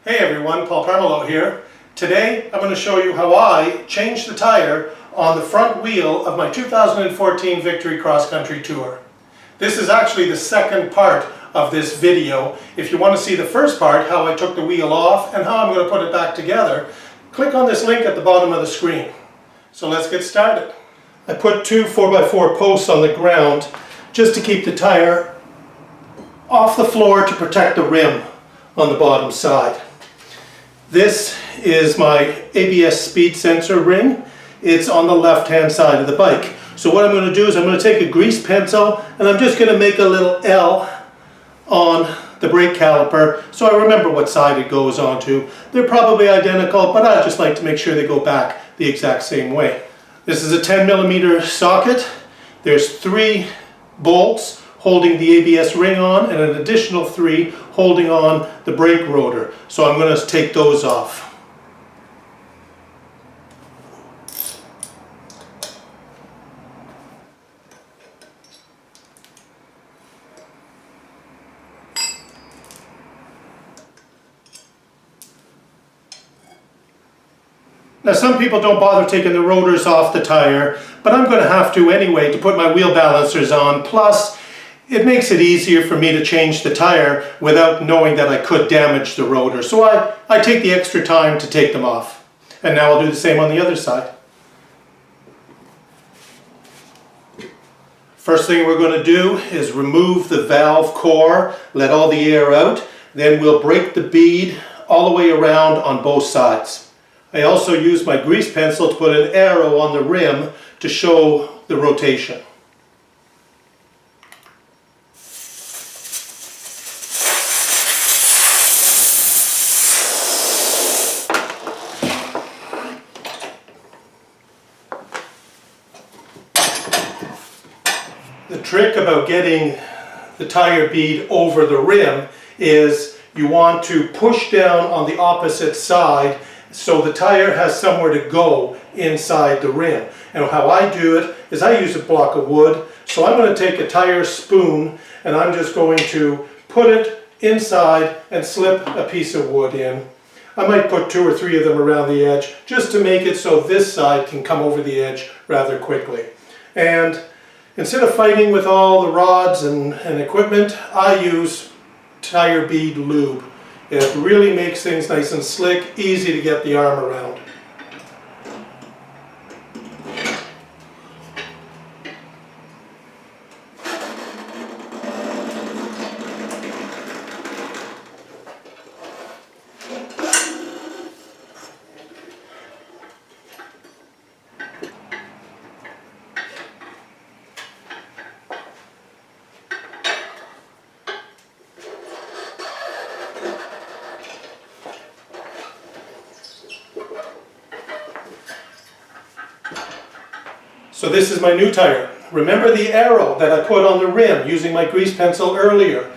Hey everyone, Pomerleau here. Today I'm going to show you how I changed the tire on the front wheel of my 2014 Victory Cross Country Tour. This is actually the second part of this video. If you want to see the first part, how I took the wheel off and how I'm going to put it back together, click on this link at the bottom of the screen. So let's get started. I put two 4x4 posts on the ground just to keep the tire off the floor to protect the rim on the bottom side. This is my ABS speed sensor ring. It's on the left hand side of the bike. So what I'm going to do is I'm going to take a grease pencil and I'm just going to make a little L on the brake caliper so I remember what side it goes onto. They're probably identical, but I just like to make sure they go back the exact same way. This is a 10mm socket. There's 3 bolts holding the ABS ring on and an additional 3 holding on the brake rotor. So I'm going to take those off. Now some people don't bother taking the rotors off the tire, but I'm going to have to anyway to put my wheel balancers on. Plus, it makes it easier for me to change the tire without knowing that I could damage the rotor. So I take the extra time to take them off. And now I'll do the same on the other side. First thing we're going to do is remove the valve core, let all the air out. Then we'll break the bead all the way around on both sides. I also use my grease pencil to put an arrow on the rim to show the rotation. The trick about getting the tire bead over the rim is you want to push down on the opposite side so the tire has somewhere to go inside the rim. And how I do it is I use a block of wood. So I'm going to take a tire spoon and I'm just going to put it inside and slip a piece of wood in. I might put 2 or 3 of them around the edge just to make it so this side can come over the edge rather quickly. And instead of fighting with all the rods and equipment, I use tire bead lube. It really makes things nice and slick, easy to get the arm around. So this is my new tire. Remember the arrow that I put on the rim using my grease pencil earlier?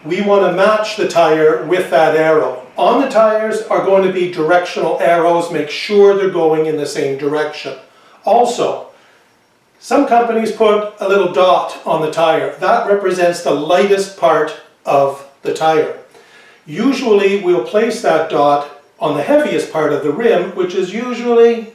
We want to match the tire with that arrow. On the tires are going to be directional arrows. Make sure they're going in the same direction. Also, some companies put a little dot on the tire. That represents the lightest part of the tire. Usually we'll place that dot on the heaviest part of the rim, which is usually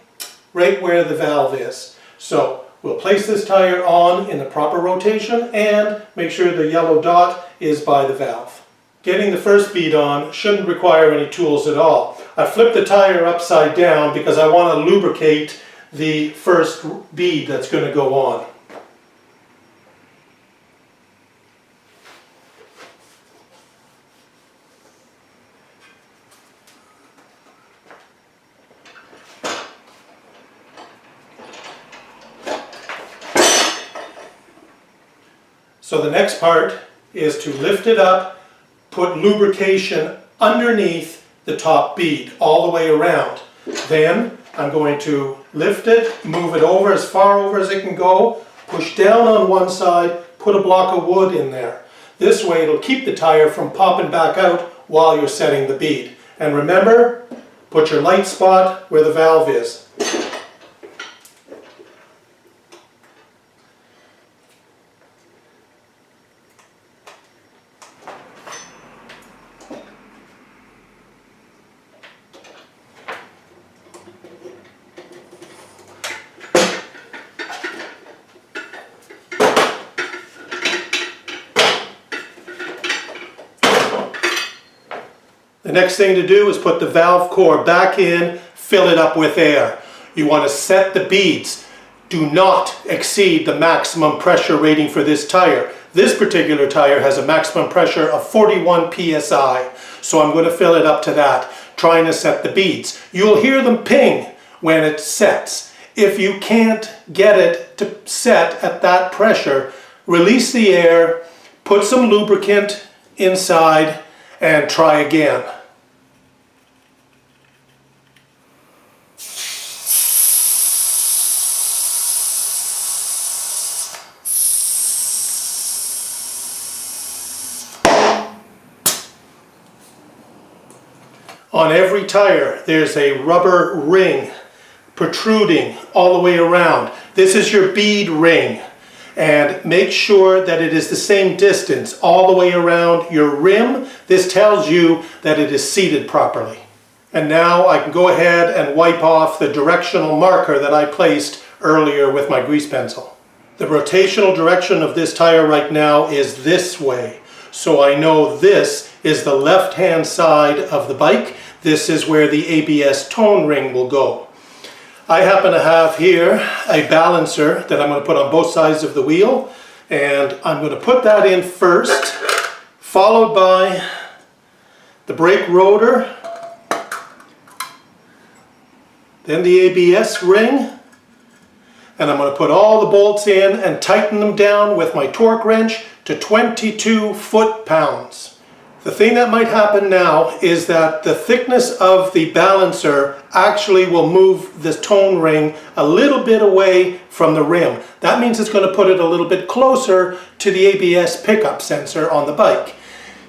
right where the valve is. So we'll place this tire on in the proper rotation and make sure the yellow dot is by the valve. Getting the first bead on shouldn't require any tools at all. I flipped the tire upside down because I want to lubricate the first bead that's going to go on. So the next part is to lift it up, put lubrication underneath the top bead all the way around. Then I'm going to lift it, move it over as far over as it can go, push down on one side, put a block of wood in there. This way it'll keep the tire from popping back out while you're setting the bead. And remember, put your light spot where the valve is. The next thing to do is put the valve core back in, fill it up with air. You want to set the beads. Do not exceed the maximum pressure rating for this tire. This particular tire has a maximum pressure of 41 psi, so I'm going to fill it up to that, trying to set the beads. You'll hear them ping when it sets. If you can't get it to set at that pressure, release the air, put some lubricant inside, and try again. On every tire, there's a rubber ring protruding all the way around. This is your bead ring, and make sure that it is the same distance all the way around your rim. This tells you that it is seated properly. And now I can go ahead and wipe off the directional marker that I placed earlier with my grease pencil. The rotational direction of this tire right now is this way, so I know this is the left-hand side of the bike. This is where the ABS tone ring will go. I happen to have here a balancer that I'm going to put on both sides of the wheel, and I'm going to put that in first, followed by the brake rotor, then the ABS ring, and I'm going to put all the bolts in and tighten them down with my torque wrench to 22 foot-pounds. The thing that might happen now is that the thickness of the balancer actually will move the tone ring a little bit away from the rim. That means it's going to put it a little bit closer to the ABS pickup sensor on the bike.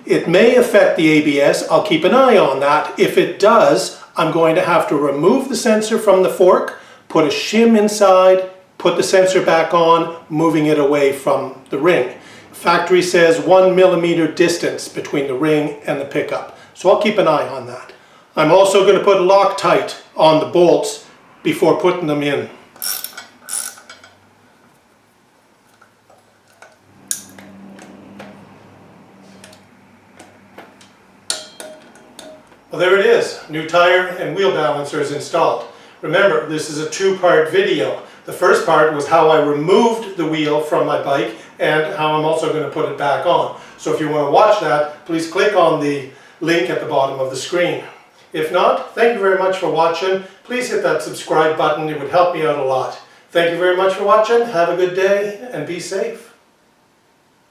It may affect the ABS. I'll keep an eye on that. If it does, I'm going to have to remove the sensor from the fork, put a shim inside, put the sensor back on, moving it away from the ring. Factory says 1 millimeter distance between the ring and the pickup, so I'll keep an eye on that. I'm also going to put Loctite on the bolts before putting them in. Well, there it is. New tire and wheel balancer is installed. Remember, this is a two-part video. The first part was how I removed the wheel from my bike and how I'm also going to put it back on. So if you want to watch that, please click on the link at the bottom of the screen. If not, thank you very much for watching. Please hit that subscribe button. It would help me out a lot. Thank you very much for watching. Have a good day and be safe.